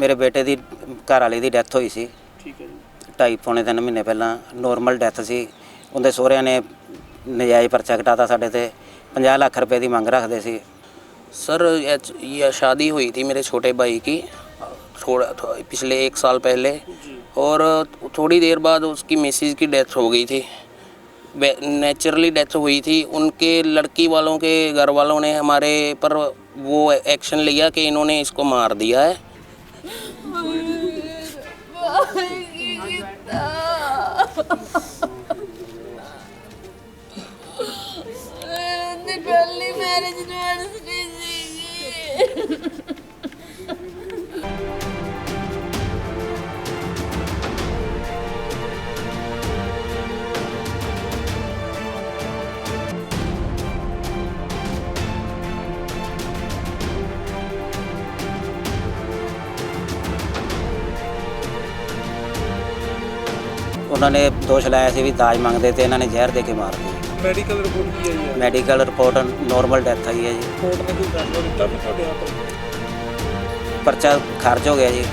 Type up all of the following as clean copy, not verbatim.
मेरे बेटे की घर वाली की डैथ हुई सी। ठीक है जी। 2.5-3 महीने पहला नॉर्मल डैथ सी। उनके सोहरिया ने नजायज़ परचा कटाता साढ़े ते 50 लाख रुपए की मंग रखते सी। सर यह शादी हुई थी मेरे छोटे भाई की पिछले 1 साल पहले, और थोड़ी देर बाद उसकी मिसेज की डेथ हो गई थी। नेचुरली डेथ हुई थी। उनके लड़की वालों के घर वालों ने हमारे पर वो एक्शन लिया कि इन्होंने इसको मार दिया है। पहली मैरिज एनिवर्सरी उन्होंने दोष लाया सी भी दाज मंगते थे, इन्होंने जहर दे के मार दी। मेडिकल रिपोर्ट की आई है? मैडिकल रिपोर्ट नॉर्मल डेथ आई है जी। कोर्ट ने कोई फैसला दिता भी ਤੁਹਾਡੇ ਹੱਥ? परचा खारिज हो गया जी।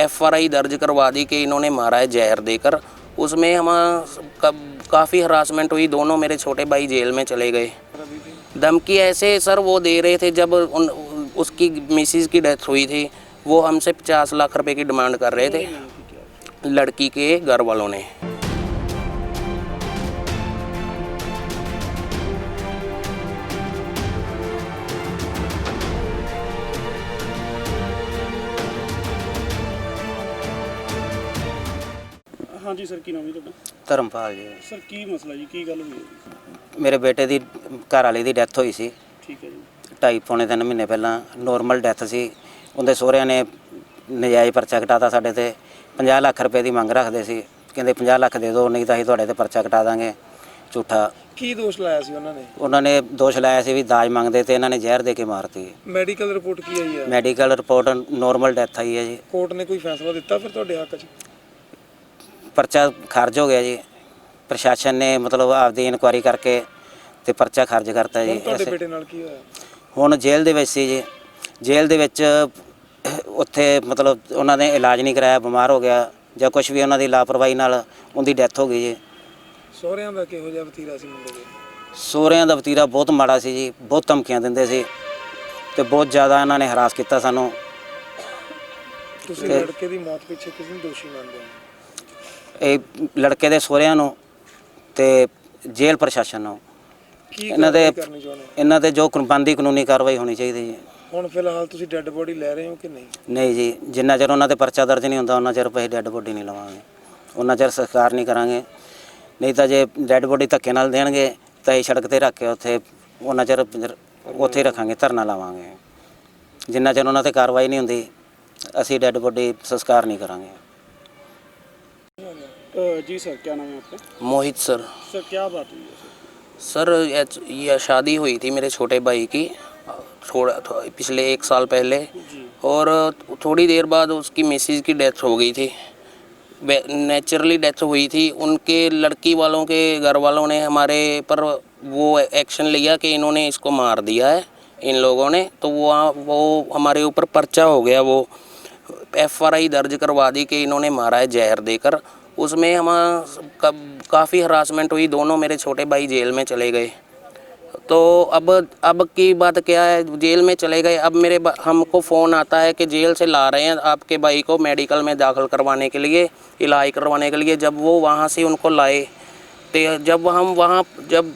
FRI दर्ज करवा दी कि इन्होंने मारा है जहर देकर। उसमें हम काफ़ी हरासमेंट हुई। दोनों मेरे छोटे भाई जेल में चले गए। धमकी ऐसे सर वो दे रहे थे, जब उसकी मिसेज की डेथ हुई थी वो हमसे 50 लाख रुपए की डिमांड कर रहे थे लड़की के घर वालों ने। हाँ जी सर, की नाम है ਤੁਹਾਡਾ? धर्मपाल जी। सर की मसला जी, की गल हुई है? मेरे बेटे की घर वाली की डेथ हुई सी। ठीक है जी। 2.5-3 महीने पहला नॉर्मल डेथ सी। उनके सोहरिया ने नजायज़ परचा कटाता साढ़े ते 50 लाख रुपए की मंग रखते सी। कहते 50 लाख दे दो, नहीं तो असीं तुहाडे ते परचा कटा देंगे झूठा। की दोष लाया सी उन्होंने? उन्होंने दोष लाया सी भी दाज मंगते थे, इन्होंने जहर दे के मारती। मेडिकल रिपोर्ट की आई है? मैडिकल रिपोर्ट नॉर्मल डेथ आई है जी। कोर्ट ने कोई फैसला दिता फिर ਤੁਹਾਡੇ ਹੱਕ 'ਚ? परचा खारिज हो गया जी। प्रशासन ने मतलब आपदी इनकुआरी करके ते परचा खारिज करता जी। ਤੁਹਾਡੇ ਬੇਟੇ ਨਾਲ ਕੀ ਹੋਇਆ? ਹੁਣ ਜੇਲ੍ਹ ਦੇ ਵਿੱਚ ਸੀ ਜੀ। ਜੇਲ੍ਹ ਦੇ ਵਿੱਚ ਉੱਥੇ ਮਤਲਬ ਉਹਨਾਂ ਨੇ ਇਲਾਜ ਨਹੀਂ ਕਰਾਇਆ, ਬਿਮਾਰ ਹੋ ਗਿਆ ਜਾਂ ਕੁਝ ਵੀ, ਉਹਨਾਂ ਦੀ ਲਾਪਰਵਾਹੀ ਨਾਲ ਉਹਦੀ ਡੈਥ ਹੋ ਗਈ ਜੀ। ਸਹੁਰਿਆਂ ਦਾ ਕਿਹੋ ਜਿਹਾ ਵਤੀਰਾ ਸੀ ਮੁੰਡੇ ਦੇ? ਸਹੁਰਿਆਂ ਦਾ ਵਤੀਰਾ ਬਹੁਤ ਮਾੜਾ ਸੀ ਜੀ। ਬਹੁਤ ਧਮਕੀਆਂ ਦਿੰਦੇ ਸੀ ਤੇ ਬਹੁਤ ਜ਼ਿਆਦਾ ਇਹਨਾਂ ਨੇ ਹਰਾਸ ਕੀਤਾ ਸਾਨੂੰ। ਤੁਸੀਂ ਲੜਕੇ ਦੀ ਮੌਤ ਪਿੱਛੇ ਕਿਸ ਨੂੰ ਦੋਸ਼ੀ ਮੰਨਦੇ ਹੋ? ਇਹ ਲੜਕੇ ਦੇ ਸਹੁਰਿਆਂ ਨੂੰ ਤੇ ਜੇਲ੍ਹ ਪ੍ਰਸ਼ਾਸਨ ਨੂੰ। ਕੀ ਇਹਨਾਂ ਦੇ ਕਰਨੀ ਚਾਹੁੰਦੇ? ਇਹਨਾਂ ਤੇ ਜੋ ਬਣਦੀ ਕਾਨੂੰਨੀ ਕਾਰਵਾਈ ਹੋਣੀ ਚਾਹੀਦੀ ਜੀ। ਹੁਣ ਫਿਲਹਾਲ ਤੁਸੀਂ ਡੈੱਡ ਬੋਡੀ ਲੈ ਰਹੇ ਹੋ ਕਿ ਨਹੀਂ? ਨਹੀਂ ਜੀ, ਜਿੰਨਾ ਚਿਰ ਉਹਨਾਂ ਤੇ ਪਰਚਾ ਦਰਜ ਨਹੀਂ ਹੁੰਦਾ ਉਹਨਾਂ ਚਿਰ ਅਸੀਂ ਡੈੱਡ ਬੋਡੀ ਨਹੀਂ ਲਵਾਂਗੇ, ਉਹਨਾਂ ਚਿਰ ਸੰਸਕਾਰ ਨਹੀਂ ਕਰਾਂਗੇ। ਨਹੀਂ ਤਾਂ ਜੇ ਡੈੱਡ ਬੋਡੀ ਧੱਕੇ ਨਾਲ ਦੇਣਗੇ ਤਾਂ ਅਸੀਂ ਸੜਕ 'ਤੇ ਰੱਖ ਕੇ ਉੱਥੇ ਉਹਨਾਂ ਚਿਰ ਉੱਥੇ ਹੀ ਰੱਖਾਂਗੇ, ਧਰਨਾ ਲਾਵਾਂਗੇ। ਜਿੰਨਾ ਚਿਰ ਉਹਨਾਂ 'ਤੇ ਕਾਰਵਾਈ ਨਹੀਂ ਹੁੰਦੀ ਅਸੀਂ ਡੈੱਡ ਬੋਡੀ ਸੰਸਕਾਰ ਨਹੀਂ ਕਰਾਂਗੇ। जी सर, क्या नाम है आपका? मोहित सर। सर क्या बात हुई है सर यह शादी हुई थी मेरे छोटे भाई की पिछले 1 साल पहले, और थोड़ी देर बाद उसकी मिसेज की डेथ हो गई थी। नेचुरली डेथ हुई थी। उनके लड़की वालों के घर वालों ने हमारे पर वो एक्शन लिया कि इन्होंने इसको मार दिया है इन लोगों ने। तो वो हमारे ऊपर पर्चा हो गया। वो FRI दर्ज करवा दी कि इन्होंने मारा है जहर देकर। उसमें हम काफ़ी हरासमेंट हुई। दोनों मेरे छोटे भाई जेल में चले गए। तो अब की बात क्या है, जेल में चले गए। अब हमको फ़ोन आता है कि जेल से ला रहे हैं आपके भाई को मेडिकल में दाखिल करवाने के लिए, इलाज करवाने के लिए। जब वो वहाँ से उनको लाए तो जब हम वहाँ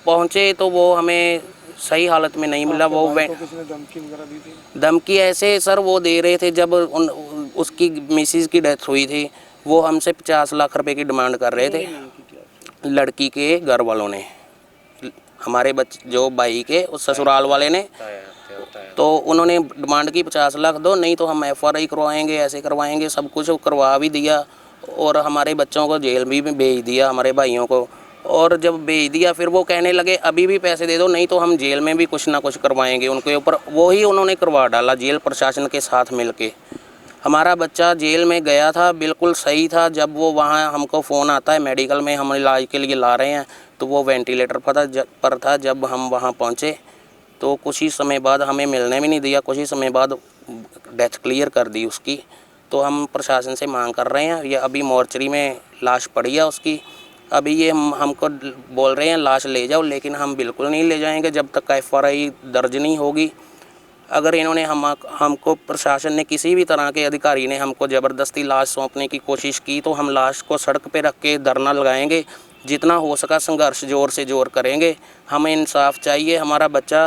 पहुँचे तो वो हमें सही हालत में नहीं मिला। वो किसने धमकी वगैरह दी थी? धमकी ऐसे सर वो दे रहे थे, जब उसकी मिसेज की डेथ हुई थी वो हमसे 50 लाख रुपए की डिमांड कर रहे थे लड़की के घर वालों ने, हमारे जो भाई के उस ससुराल वाले ने। तो उन्होंने डिमांड की 50 लाख दो, नहीं तो हम FRI करवाएंगे, ऐसे करवाएंगे। सब कुछ करवा भी दिया और हमारे बच्चों को जेल भी भेज दिया, हमारे भाइयों को। और जब भेज दिया फिर वो कहने लगे अभी भी पैसे दे दो, नहीं तो हम जेल में भी कुछ ना कुछ करवाएंगे उनके ऊपर। वो ही उन्होंने करवा डाला जेल प्रशासन के साथ मिल के। हमारा बच्चा जेल में गया था, बिल्कुल सही था। जब वो वहाँ हमको फ़ोन आता है मेडिकल में हम इलाज के लिए ला रहे हैं, तो वो वेंटिलेटर पर था। जब हम वहाँ पहुँचे तो कुछ ही समय बाद हमें मिलने भी नहीं दिया, कुछ ही समय बाद डेथ क्लियर कर दी उसकी। तो हम प्रशासन से मांग कर रहे हैं, ये अभी मॉर्चरी में लाश पड़ी है उसकी। अभी ये हमको बोल रहे हैं लाश ले जाओ, लेकिन हम बिल्कुल नहीं ले जाएंगे जब तक FRI दर्ज नहीं होगी। अगर इन्होंने हमको प्रशासन ने किसी भी तरह के अधिकारी ने हमको ज़बरदस्ती लाश सौंपने की कोशिश की तो हम लाश को सड़क पे रख के धरना लगाएंगे। जितना हो सका संघर्ष ज़ोर से ज़ोर करेंगे। हमें इंसाफ चाहिए। हमारा बच्चा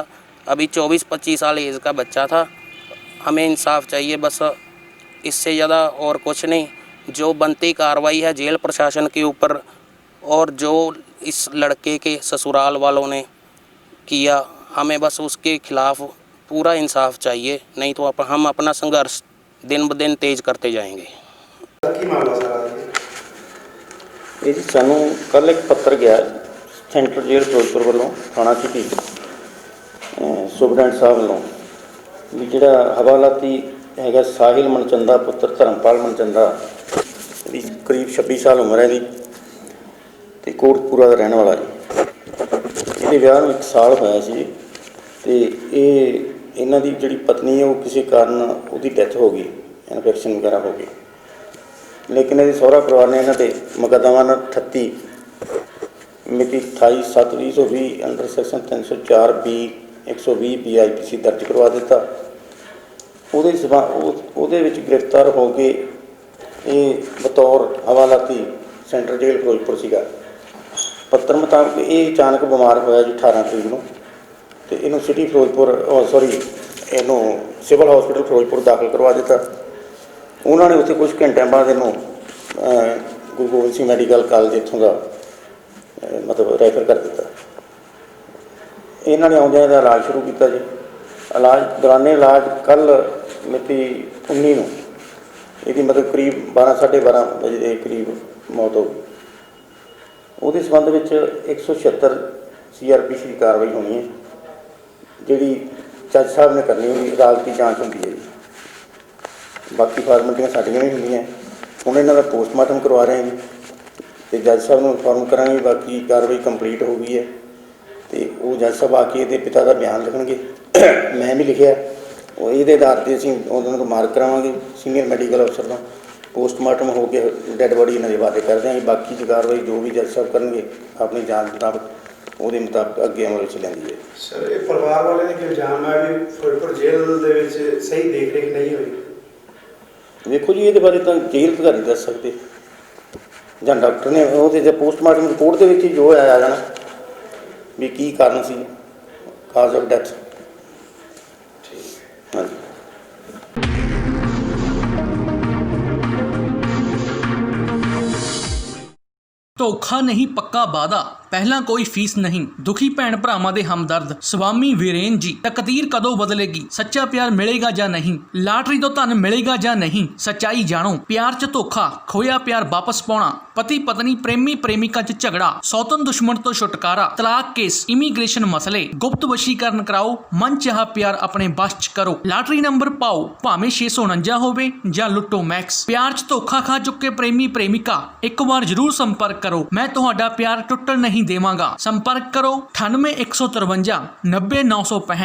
अभी 24-25 साल एज का बच्चा था। हमें इंसाफ चाहिए बस, इससे ज़्यादा और कुछ नहीं। जो बनती कार्रवाई है जेल प्रशासन के ऊपर और जो इस लड़के के ससुराल वालों ने किया, हमें बस उसके खिलाफ़ पूरा इंसाफ चाहिए, नहीं तो हम अपना संघर्ष दिन ब दिन तेज़ करते जाएंगे। ਇਹ ਜੀ ਸਾਨੂੰ ਕੱਲ੍ਹ ਇੱਕ ਪੱਤਰ ਗਿਆ ਸੈਂਟਰਲ ਜੇਲ੍ਹ ਫਿਰੋਜ਼ਪੁਰ ਵੱਲੋਂ ਥਾਣਾ ਸਿਟੀ ਸੁਪਰਡੈਂਟ ਸਾਹਿਬ ਵੱਲੋਂ ਵੀ ਜਿਹੜਾ ਹਵਾਲਾਤੀ ਹੈਗਾ ਸਾਹਿਲ ਮਨਚੰਦਾ ਪੁੱਤਰ ਧਰਮਪਾਲ ਮਨਚੰਦਾ, ਇਹਦੀ ਕਰੀਬ 26 ਸਾਲ ਉਮਰ ਹੈ ਇਹਦੀ ਅਤੇ ਕੋਟਕਪੂਰਾ ਦਾ ਰਹਿਣ ਵਾਲਾ ਜੀ। ਇਹਦੇ ਵਿਆਹ ਨੂੰ 1 ਸਾਲ ਹੋਇਆ ਸੀ ਅਤੇ ਇਹਨਾਂ ਦੀ ਜਿਹੜੀ ਪਤਨੀ ਹੈ ਉਹ ਕਿਸੇ ਕਾਰਨ ਉਹਦੀ ਡੈਥ ਹੋ ਗਈ, ਇਨਫੈਕਸ਼ਨ ਵਗੈਰਾ ਹੋ ਗਈ। लेकिन यदि सहुरा परिवार ने इन्होंने मुकदमा नंबर 38 मिति 28/7/2020 अंडर सैक्शन 304B 120 BIPC दर्ज करवा दिता। ਉਹਦੇ ਵਿੱਚ गिरफ्तार हो के ये बतौर हवालाती सेंट्रल जेल फिरोजपुर सीगा। पत्र मुताबिक ये अचानक बीमार होया जी 18 तरीक को, तो इनू सिटी फिरोजपुर इनू सिविल हॉस्पिटल फिरोजपुर दाखिल करवा दिता। उन्होंने उत्थे कुछ घंटों बाद इनू गुरु गोबिंद सिंह मैडिकल कॉलेज इत्थों का मतलब रैफर कर दिता। इन्होंने आउंदियां इहदा इलाज शुरू किया जी। इलाज दौराने इलाज कल मिति 19 नूं इहदी मतलब करीब 12-12:30 बजे के करीब मौत हो गई। उहदे संबंध विच 176 CRPC की कार्रवाई होनी है, जिहड़ी जज साहब ने करनी होगी। अदालती जांच होंदी है जी, बाकी फार्मैलिटियां साडियां भी होंदियां। हुण इन्हां दा पोस्टमार्टम करवा रहे हैं जी, तो जज साहब नूं इन्फॉर्म करांगे। बाकी कार्रवाई कंप्लीट हो गई है, तो वो जज साहब आके इहदे पिता का बयान लिखणगे। मैं भी लिखिआ, इहदे आधार ते असीं उन्हां नूं मार्क करावांगे सीनियर मैडिकल अफसर नूं। पोस्टमार्टम हो के डैड बॉडी इन्हां दे हवाले कर देंगे। बाकी की कार्रवाई जो भी जज साहब करनगे अपनी जांच मुताबिक ਉਹਦੇ ਮੁਤਾਬਕ ਅੱਗੇ ਅਮਲ ਵਿੱਚ ਲੈਂਦੀ ਹੈ। ਸਰ, ਇਹ ਪਰਿਵਾਰ ਵਾਲੇ ਨੇ ਕਿ ਇਲਜ਼ਾਮ ਹੈ ਵੀ ਫਿਰੋਜ਼ਪੁਰ ਜੇਲ੍ਹ ਦੇ ਵਿੱਚ ਸਹੀ ਦੇਖ ਰੇਖ ਨਹੀਂ ਹੋਈ। ਦੇਖੋ ਜੀ, ਇਹਦੇ ਬਾਰੇ ਤਾਂ ਜੇਲ੍ਹ ਅਧਿਕਾਰੀ ਦੱਸ ਸਕਦੇ ਜਾਂ ਡਾਕਟਰ ਨੇ। ਉਹਦੇ ਜੇ ਪੋਸਟਮਾਰਟਮ ਰਿਪੋਰਟ ਦੇ ਵਿੱਚ ਹੀ ਜੋ ਆਇਆ ਜਾਣਾ ਵੀ ਕੀ ਕਾਰਨ ਸੀ, ਕਾਜ਼ ਆਫ ਡੈਥ। ਹਾਂਜੀ। ਧੋਖਾ ਨਹੀਂ ਪੱਕਾ ਵਾਦਾ, ਪਹਿਲਾਂ ਕੋਈ ਫੀਸ ਨਹੀਂ। ਦੁਖੀ ਭੈਣ ਭਰਾਵਾਂ ਦੇ ਹਮਦਰਦ ਸਵਾਮੀ ਵੀਰੇਨ ਜੀ। ਤਕਦੀਰ ਕਦੋਂ ਬਦਲੇਗੀ, ਸੱਚਾ ਪਿਆਰ ਮਿਲੇਗਾ ਜਾਂ ਨਹੀਂ, ਲਾਟਰੀ ਤੋਂ ਧਨ ਮਿਲੇਗਾ ਜਾਂ ਨਹੀਂ, ਸੱਚਾਈ ਜਾਣੋ। ਪਿਆਰ 'ਚ ਧੋਖਾ, ਖੋਇਆ ਪਿਆਰ ਵਾਪਸ ਪਾਉਣਾ, ਪਤੀ ਪਤਨੀ ਪ੍ਰੇਮੀ ਪ੍ਰੇਮਿਕਾ 'ਚ ਝਗੜਾ, ਸੌਤਨ ਦੁਸ਼ਮਣ ਤੋਂ ਛੁਟਕਾਰਾ, ਤਲਾਕ ਕੇਸ, ਇਮੀਗ੍ਰੇਸ਼ਨ ਮਸਲੇ, ਗੁਪਤ ਵਸ਼ੀਕਰਨ ਕਰਾਓ, ਮਨ ਚਾਹਾ ਪਿਆਰ ਆਪਣੇ ਬਸ 'ਚ ਕਰੋ। ਲਾਟਰੀ ਨੰਬਰ ਪਾਓ, ਭਾਵੇਂ 649 ਹੋਵੇ ਜਾਂ ਲੁੱਟੋ ਮੈਕਸ। ਪਿਆਰ 'ਚ ਧੋਖਾ ਖਾ ਚੁੱਕੇ ਪ੍ਰੇਮੀ ਪ੍ਰੇਮਿਕਾ ਇੱਕ ਵਾਰ ਜ਼ਰੂਰ ਸੰਪਰਕ ਕਰੋ। ਮੈਂ ਤੁਹਾਡਾ ਪਿਆਰ ਟੁੱਟਣ ਨਹੀਂ ਦੇਵਾਂਗਾ। ਸੰਪਰਕ ਕਰੋ 98 153 90 965